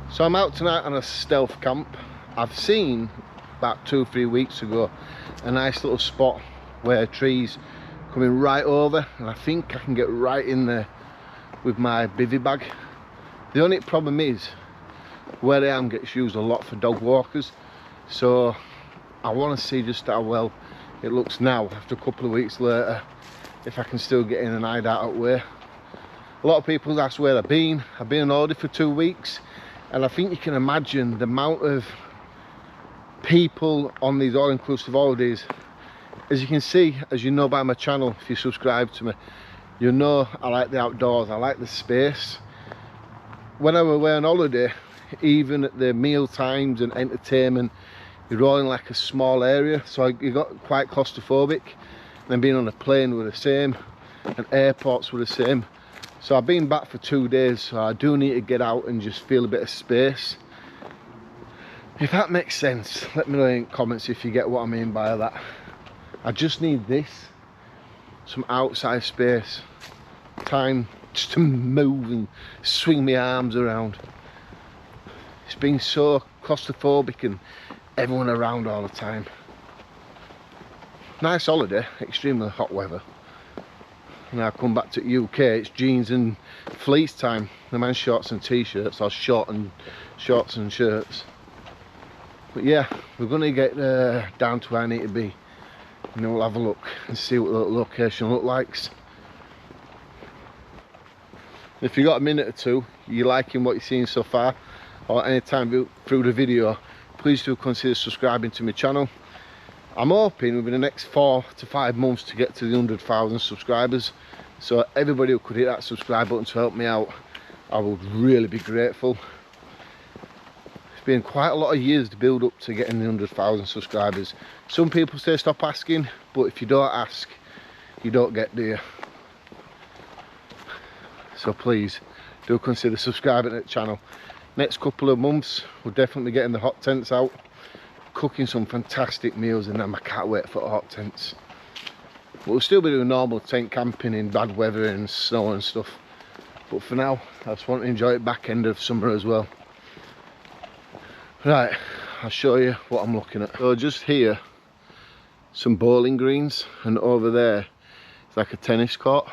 So I'm out tonight on a stealth camp. I've seen about 2 or 3 weeks ago a nice little spot where trees coming right over, and I think I can get right in there with my bivvy bag. The only problem is where I am gets used a lot for dog walkers, so I want to see just how well it looks now after a couple of weeks later, if I can still get in and hide out where. A lot of people ask where I've been on holiday for 2 weeks, and I think you can imagine the amount of people on these all-inclusive holidays. As you can see, as you know by my channel, if you subscribe to me, you know I like the outdoors, I like the space. When I'm away on holiday, even at the meal times and entertainment, you're all in like a small area, so you got quite claustrophobic. And then being on a plane were the same, and airports were the same. So I've been back for 2 days, so I do need to get out and just feel a bit of space. If that makes sense, let me know in the comments if you get what I mean by that. I just need this, some outside space, time just to move and swing my arms around. It's been so claustrophobic and everyone around all the time. Nice holiday, extremely hot weather. Now I come back to the UK, it's jeans and fleece time. The man's shorts and t-shirts, or shorts and shirts. But yeah, we're going to get down to where I need to be, and then we'll have a look and see what the location looks like. If you've got a minute or two, you're liking what you're seeing so far, or any time through the video, please do consider subscribing to my channel. I'm hoping within the next 4 to 5 months to get to the 100,000 subscribers. So everybody who could hit that subscribe button to help me out, I would really be grateful. It's been quite a lot of years to build up to getting the 100,000 subscribers. Some people say stop asking, but if you don't ask, you don't get, do you? So please do consider subscribing to the channel. Next couple of months, we're definitely getting the hot tents out, cooking some fantastic meals in them. I can't wait for the hot tents. But we'll still be doing normal tent camping in bad weather and snow and stuff. But for now, I just want to enjoy it back end of summer as well. Right, I'll show you what I'm looking at. So just here, some bowling greens, and over there, it's like a tennis court.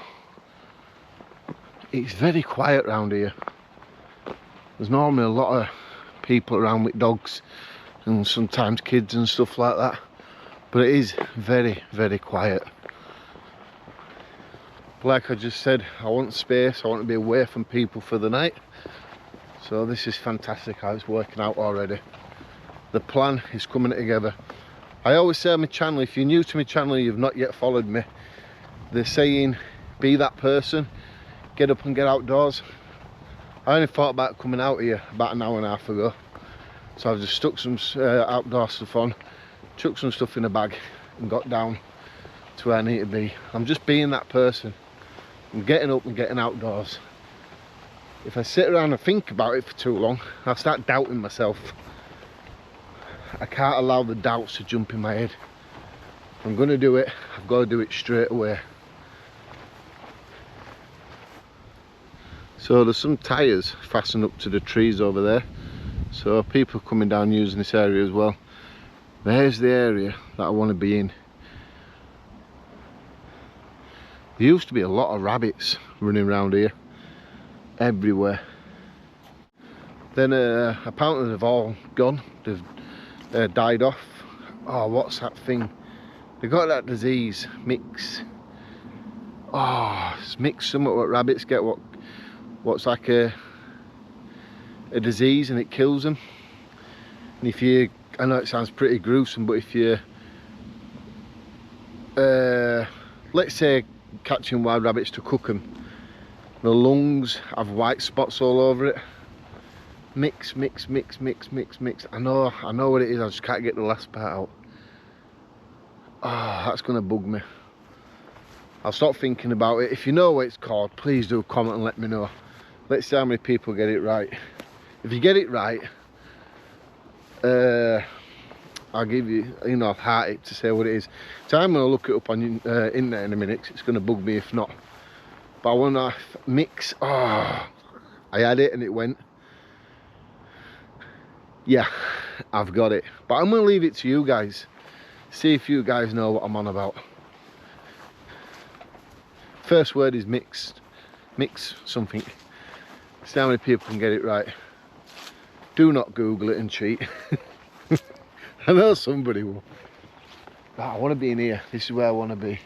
It's very quiet around here. There's normally a lot of people around with dogs and sometimes kids and stuff like that, but it is very, very quiet. Like I just said, I want space, I want to be away from people for the night. So this is fantastic how it's working out already. The plan is coming together. I always say on my channel, if you're new to my channel, you've not yet followed me, they're saying be that person, get up and get outdoors. I only thought about coming out here about an hour and a half ago. So I've just stuck some outdoor stuff on, chucked some stuff in a bag and got down to where I need to be. I'm just being that person. I'm getting up and getting outdoors. If I sit around and think about it for too long, I'll start doubting myself. I can't allow the doubts to jump in my head. If I'm going to do it, I've got to do it straight away. So there's some tyres fastened up to the trees over there. So people coming down using this area as well. There's the area that I want to be in. There used to be a lot of rabbits running around here, everywhere. Then apparently they've all gone, they've died off. Oh, what's that thing? They got that disease, mix. Oh, it's mixed somewhat what rabbits get, what's like a disease, and it kills them. And if you, I know it sounds pretty gruesome, but if you let's say catching wild rabbits to cook them, the lungs have white spots all over it. Mix. I know what it is, I just can't get the last part out. Oh, that's gonna bug me. I'll stop thinking about it. If you know what it's called, please do comment and let me know. Let's see how many people get it right. If you get it right, I'll give you, a heartache to say what it is. So I'm going to look it up on internet in a minute, 'cause it's going to bug me if not. But I want to mix. Oh, I had it and it went. Yeah, I've got it. But I'm going to leave it to you guys. See if you guys know what I'm on about. First word is mixed. Mix something. See how many people can get it right. Do not Google it and cheat. I know somebody will. But I want to be in here. This is where I want to be.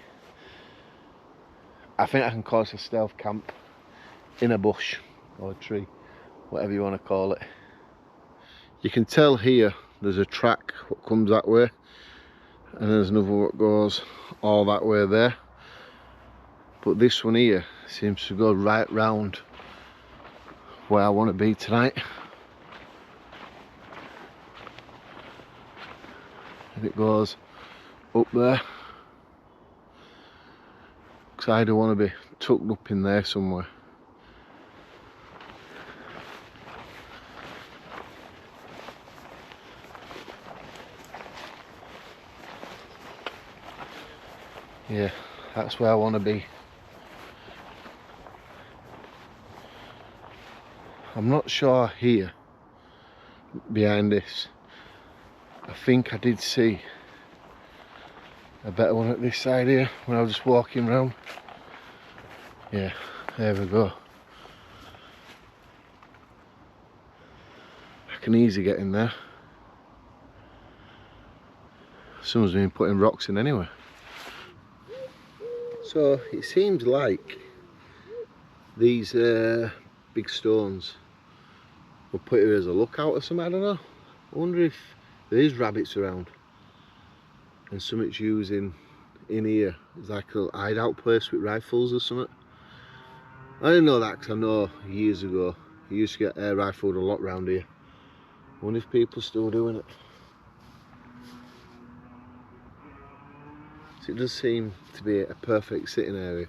I think I can call this a stealth camp. In a bush or a tree. Whatever you want to call it. You can tell here there's a track that comes that way. And there's another that goes all that way there. But this one here seems to go right round where I want to be tonight. And it goes up there. Because I don't want to be tucked up in there somewhere. Yeah, that's where I want to be. I'm not sure here, behind this. I think I did see a better one at this side here when I was just walking around. Yeah, there we go. I can easily get in there. Someone's been putting rocks in anyway. So it seems like these big stones were put here as a lookout or something, I don't know. I wonder if there is rabbits around and something's using in here. It's like a hideout place with rifles or something. I didn't know that because I know years ago you used to get air rifled a lot around here. I wonder if people are still doing it. So it does seem to be a perfect sitting area.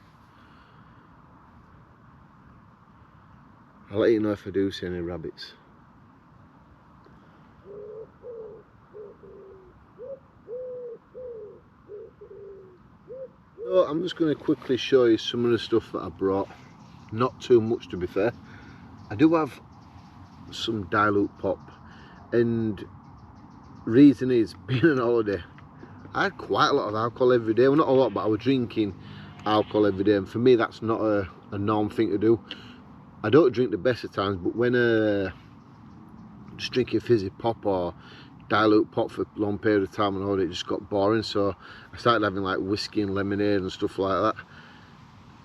I'll let you know if I do see any rabbits. So I'm just going to quickly show you some of the stuff that I brought. Not too much, to be fair. I do have some dilute pop, and reason is, being on holiday, I had quite a lot of alcohol every day. Well, not a lot, but I was drinking alcohol every day, and for me that's not a norm thing to do. I don't drink the best of times, but when just drinking fizzy pop or dilute pop for a long period of time on holiday, it just got boring. So I started having like whiskey and lemonade and stuff like that,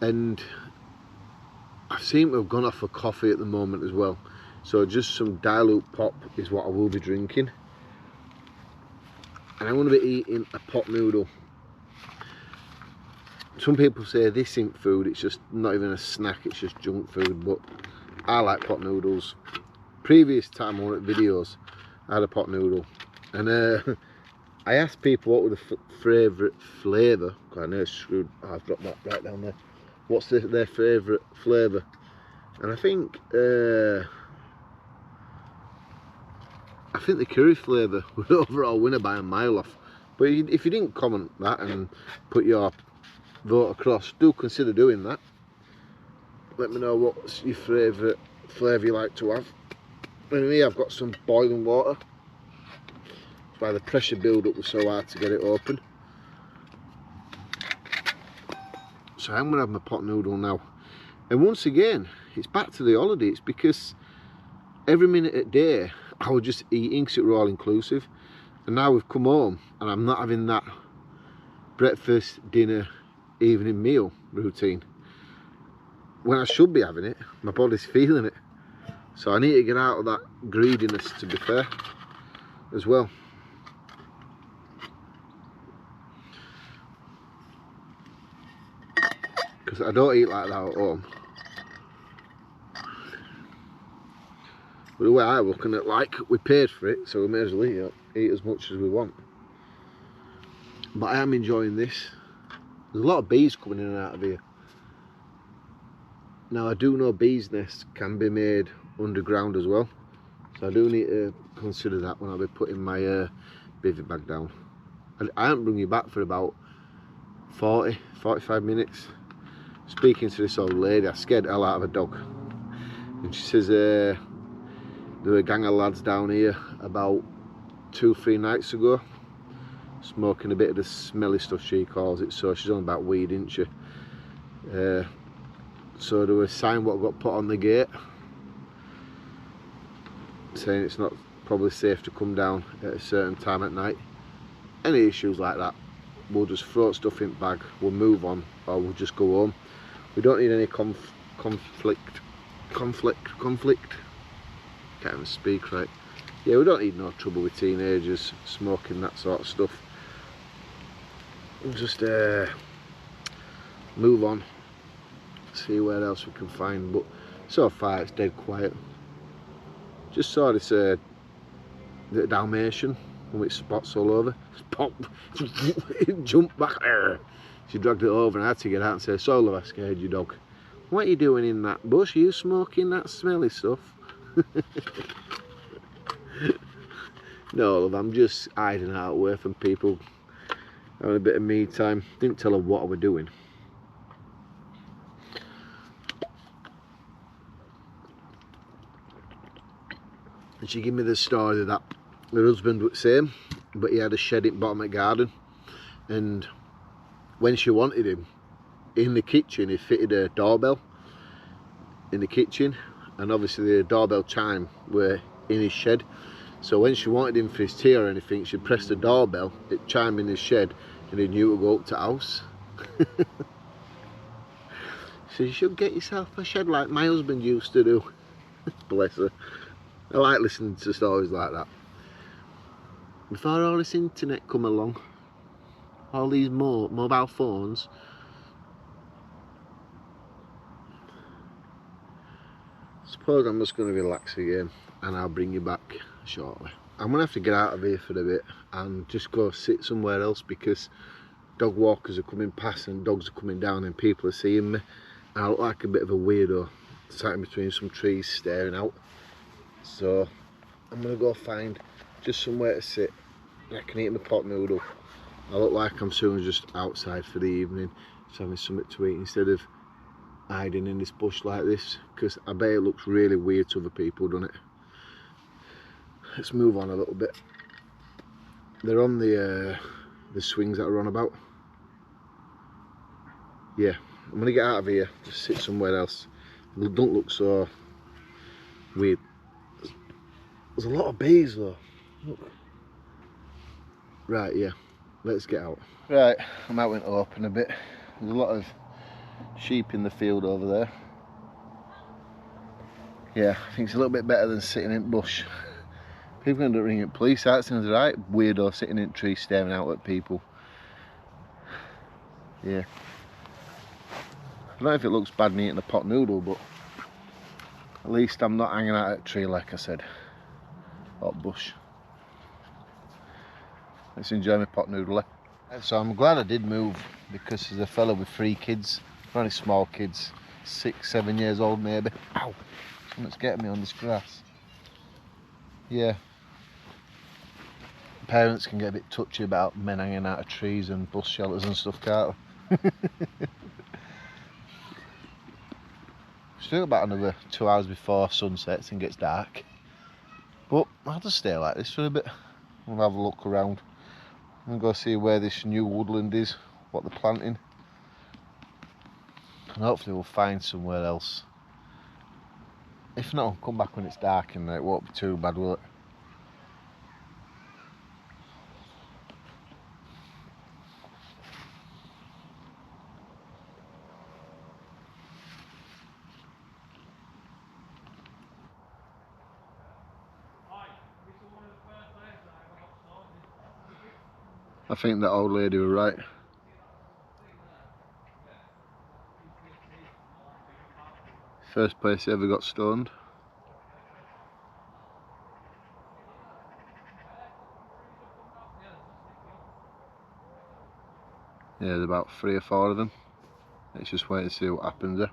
and I seem to have gone off for coffee at the moment as well. So just some dilute pop is what I will be drinking, and I'm going to be eating a pot noodle. Some people say this isn't food, it's just not even a snack, it's just junk food, but I like pot noodles. Previous time I went at videos, I had a pot noodle, and I asked people what were the favourite flavour. I know it's screwed. Oh, I've dropped that right down there. What's their favourite flavour? And I think the curry flavour was the overall winner by a mile off. But if you didn't comment that and put your vote across, do consider doing that. Let me know what's your favourite flavour you like to have. And here I've got some boiling water. That's why the pressure build up was so hard to get it open. So I'm going to have my pot noodle now. And once again, it's back to the holiday. It's because every minute a day I was just eating because it were all inclusive. And now we've come home and I'm not having that breakfast, dinner, evening meal routine. When I should be having it, my body's feeling it. So I need to get out of that greediness, to be fair, as well. Because I don't eat like that at home. But the way I'm looking at, like, we paid for it, so we may as well eat as much as we want. But I am enjoying this. There's a lot of bees coming in and out of here. Now I do know bees' nests can be made underground as well. So I do need to consider that when I'll be putting my bivvy bag down. I haven't bring you back for about 45 minutes. Speaking to this old lady, I scared the hell out of a dog. And she says, There were a gang of lads down here about 2-3 nights ago, smoking a bit of the smelly stuff she calls it. So she's on about weed, isn't she? So there was a sign what got put on the gate saying it's not probably safe to come down at a certain time at night. Any issues like that, we'll just throw stuff in the bag, we'll move on, or we'll just go home. We don't need any conflict. Can't even speak right. Yeah, we don't need no trouble with teenagers smoking that sort of stuff. We'll just move on, see where else we can find. But so far it's dead quiet. Just saw this the Dalmatian with spots all over. Pop! It jumped back. She dragged it over and I had to get out and say, "Solo, I scared you, dog. What are you doing in that bush? Are you smoking that smelly stuff?" No, love, I'm just hiding out away from people, having a bit of me time. Didn't tell her what I was doing. And she gave me the story that her husband was the same, but he had a shed in the bottom of the garden, and when she wanted him in the kitchen, he fitted a doorbell in the kitchen, and obviously the doorbell chime were in his shed. So when she wanted him for his tea or anything, she'd press the doorbell, it chimed in his shed, and he knew to go up to the house. So you should get yourself a shed like my husband used to do. Bless her. I like listening to stories like that. Before all this internet come along, all these mobile phones, I suppose I'm just going to relax again, and I'll bring you back shortly. I'm going to have to get out of here for a bit and just go sit somewhere else, because dog walkers are coming past and dogs are coming down and people are seeing me. I look like a bit of a weirdo sat in between some trees staring out. So I'm going to go find just somewhere to sit. I can eat my pot noodle. I look like I'm soon just outside for the evening, just having something to eat instead of hiding in this bush like this, because I bet it looks really weird to other people, doesn't it? Let's move on a little bit. They're on the swings that are on about. Yeah, I'm gonna get out of here, just sit somewhere else. Don't look so weird. There's a lot of bees though. Look. Right, yeah, let's get out. Right, I'm out into open a bit. There's a lot of sheep in the field over there. Yeah, I think it's a little bit better than sitting in the bush. People are going to ring the police. That sounds right. Weirdo sitting in a tree staring out at people. Yeah. I don't know if it looks bad me eating a pot noodle, but at least I'm not hanging out at a tree like I said. Or bush. Let's enjoy my pot noodle. So I'm glad I did move, because there's a fella with 3 kids. Very small kids. 6, 7 years old maybe. Ow! Something's getting me on this grass. Yeah. Parents can get a bit touchy about men hanging out of trees and bus shelters and stuff, can't they? Still about another 2 hours before sunset and gets dark. But I'll just stay like this for a bit. We'll have a look around and go see where this new woodland is, what they're planting. And hopefully we'll find somewhere else. If not, I'll come back when it's dark and it won't be too bad, will it? I think that old lady was right. First place he ever got stoned. Yeah, there's about 3 or 4 of them. Let's just wait and see what happens there.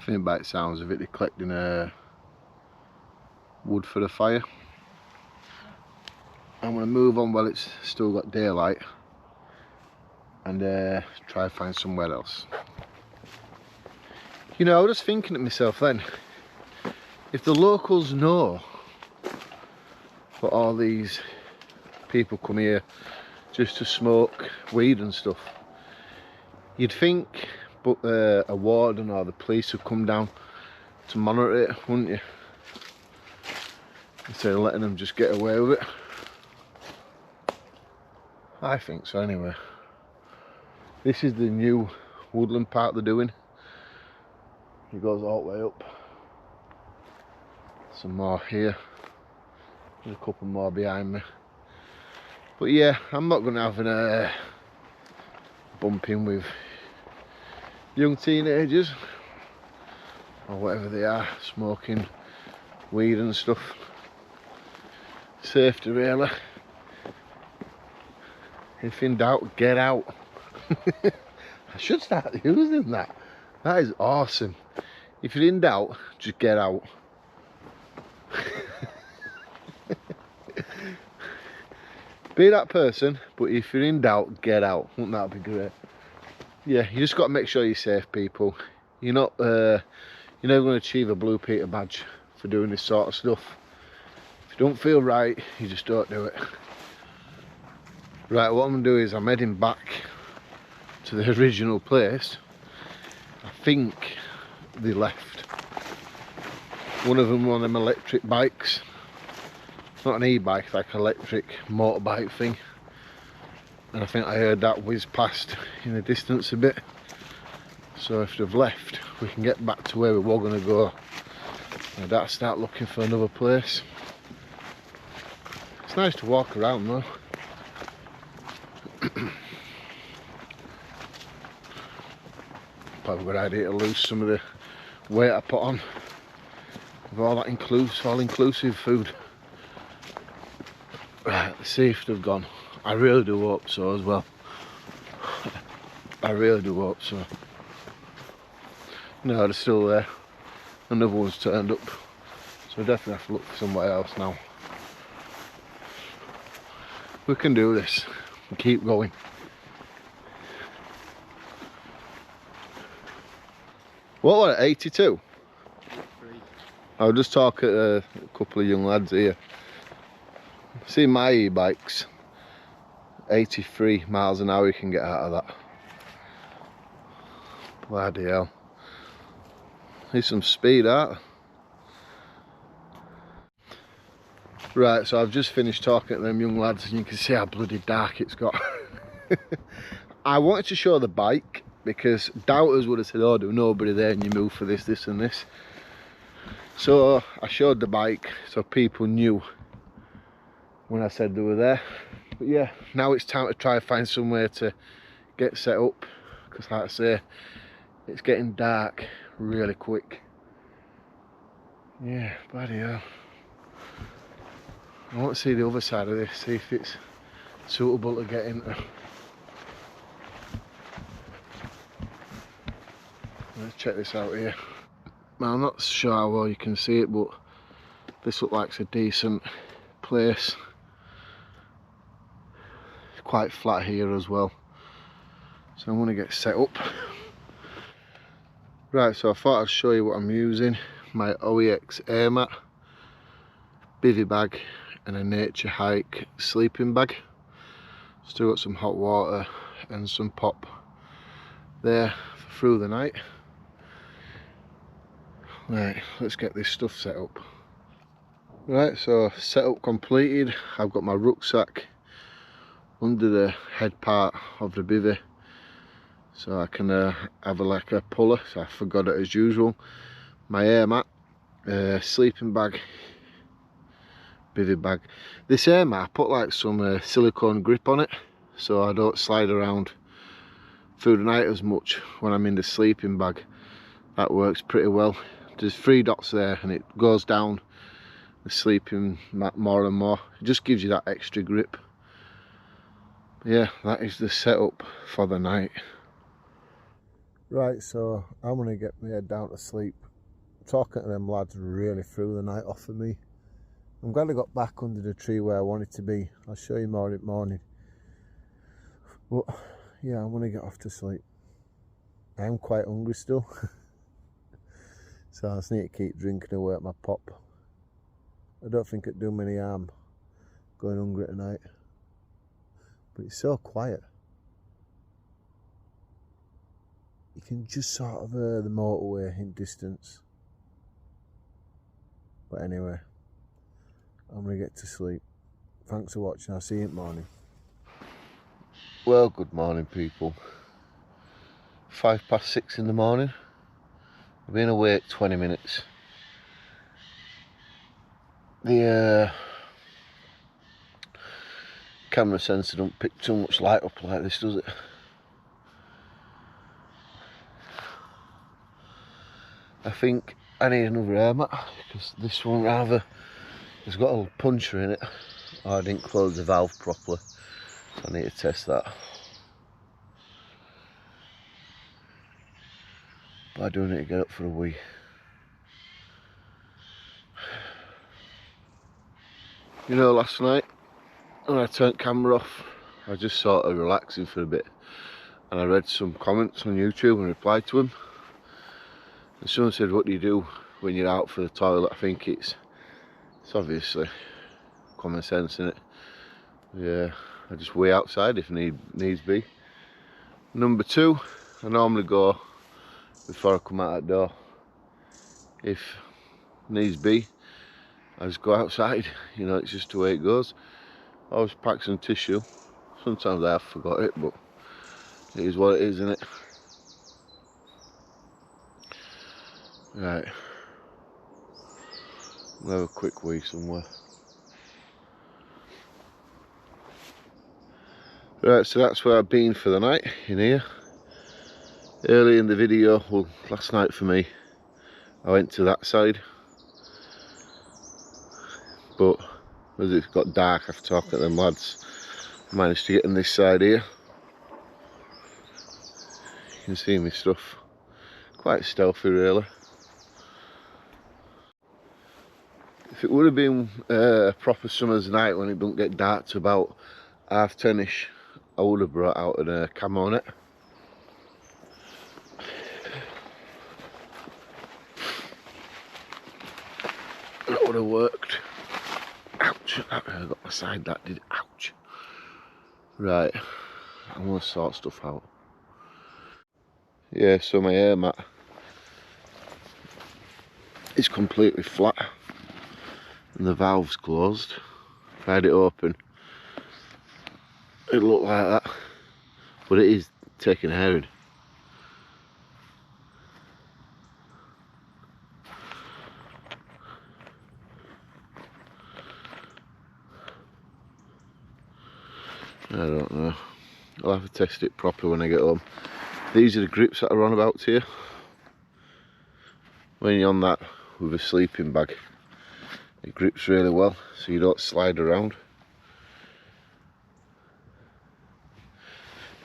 I think by the sounds of it, they're collecting wood for the fire. I'm going to move on while it's still got daylight and try and find somewhere else. You know, I was just thinking to myself then, if the locals know that all these people come here just to smoke weed and stuff, you'd think but a warden or the police would come down to monitor it, wouldn't you? Instead of letting them just get away with it. I think so anyway. This is the new woodland part they're doing. It goes all the way up. Some more here. There's a couple more behind me. But yeah, I'm not going to have a bump in with young teenagers or whatever they are, smoking weed and stuff. Safety really. If in doubt, get out. I should start using that. That is awesome. If you're in doubt, just get out. Be that person, but if you're in doubt, get out. Wouldn't that be great? Yeah, you just got to make sure you're safe, people. You're never going to achieve a Blue Peter badge for doing this sort of stuff. If you don't feel right, you just don't do it. Right, what I'm going to do is I'm heading back to the original place. I think they left. One of them on them electric bikes. Not an e-bike, like an electric motorbike thing. And I think I heard that whiz past in the distance a bit. So if they've left, we can get back to where we were going to go. I'd have to start looking for another place. It's nice to walk around though. Probably a good idea to lose some of the weight I put on with all that all-inclusive food. Right, let's see if they've gone. I really do hope so as well. I really do hope so. No, they're still there. Another one's turned up. So we definitely have to look for somewhere else now. We can do this. We keep going. What was it, 82? I'll just talk at a couple of young lads here. See my e-bikes, 83 miles an hour you can get out of that. Bloody hell. Need some speed out. Right, so I've just finished talking to them young lads and you can see how bloody dark it's got. I wanted to show the bike because doubters would have said, oh, there's nobody there and you move for this, this and this. So I showed the bike so people knew when I said they were there. But yeah, now it's time to try and find somewhere to get set up because like I say, it's getting dark really quick. Yeah, bloody hell. I want to see the other side of this, see if it's suitable to get into. Let's check this out here. Well, I'm not sure how well you can see it, but this looks like it's a decent place. It's quite flat here as well. So I'm going to get set up. Right, so I thought I'd show you what I'm using. My OEX air mat, bivvy bag and a naturehike sleeping bag. Still got some hot water and some pop there through the night. Right, let's get this stuff set up. Right, so setup completed. I've got my rucksack under the head part of the bivvy, so I can have like a puller, so I forgot it as usual. My air mat, sleeping bag, bivvy bag. This air mat, I put like some silicone grip on it, so I don't slide around through the night as much when I'm in the sleeping bag. That works pretty well. There's 3 dots there and it goes down the sleeping mat more and more. It just gives you that extra grip. Yeah, that is the setup for the night. Right, so I'm going to get my head down to sleep. Talking to them lads really threw the night off of me. I'm glad I got back under the tree where I wanted to be. I'll show you more in the morning. But yeah, I'm going to get off to sleep. I am quite hungry still. So I just need to keep drinking away at my pop. I don't think it'd do me any harm going hungry tonight. But it's so quiet. You can just sort of hear the motorway in distance. But anyway, I'm gonna get to sleep. Thanks for watching, I'll see you in the morning. Well, good morning people. 6:05 in the morning. I've been awake 20 minutes. The camera sensor don't pick too much light up like this, does it? I think I need another air mat because this one rather has got a puncture in it. I didn't close the valve properly, so I need to test that. But I do need to get up for a wee. You know, last night when I turned camera off, I was just sort of relaxing for a bit, and I read some comments on YouTube and replied to them. And someone said, what do you do when you're out for the toilet? I think it's obviously common sense, isn't it? Yeah, I just wait outside if needs be. Number two, I normally go before I come out that door. If needs be, I just go outside. You know, it's just the way it goes. I always pack some tissue. Sometimes I have forgot it, but it is what it is, isn't it? Right, we'll have a quick wee somewhere. Right, so that's where I've been for the night, in here. Early in the video, well, last night for me, I went to that side. But as it got dark after talking to them lads, I managed to get on this side here. You can see my stuff. Quite stealthy really. If it would have been a proper summer's night when it don't get dark to about 10:30ish, I would have brought out a camo net. That would have worked. Ouch, that really got my side, that did. Ouch. Right, I'm gonna sort stuff out. Yeah, so my air mat is completely flat and the valve's closed. If I had it open, it'd look like that, but it is taking air in. I don't know, I'll have to test it properly when I get home. These are the grips that are on about here. When you're on that with a sleeping bag, it grips really well so you don't slide around.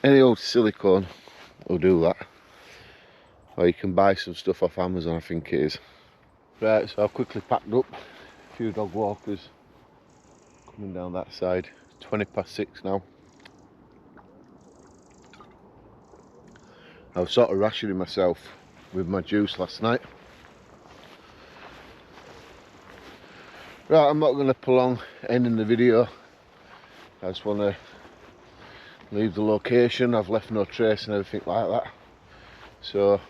Any old silicone will do that, or you can buy some stuff off Amazon, I think it is. Right, so I've quickly packed up a few dog walkers coming down that side. 6:20 now. I was sort of rationing myself with my juice last night. Right, I'm not going to prolong ending the video. I just want to leave the location. I've left no trace and everything like that. So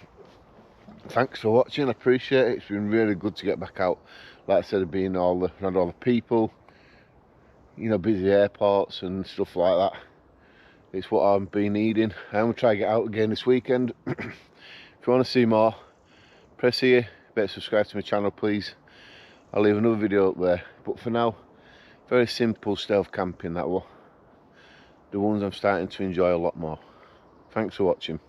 thanks for watching, I appreciate it. It's been really good to get back out. Like I said, being around all the people, you know, busy airports and stuff like that. It's what I've been needing. I'm going to try to get out again this weekend. If you want to see more, press here, better subscribe to my channel please. I'll leave another video up there, but for now, very simple stealth camping, that one. The ones I'm starting to enjoy a lot more. Thanks for watching.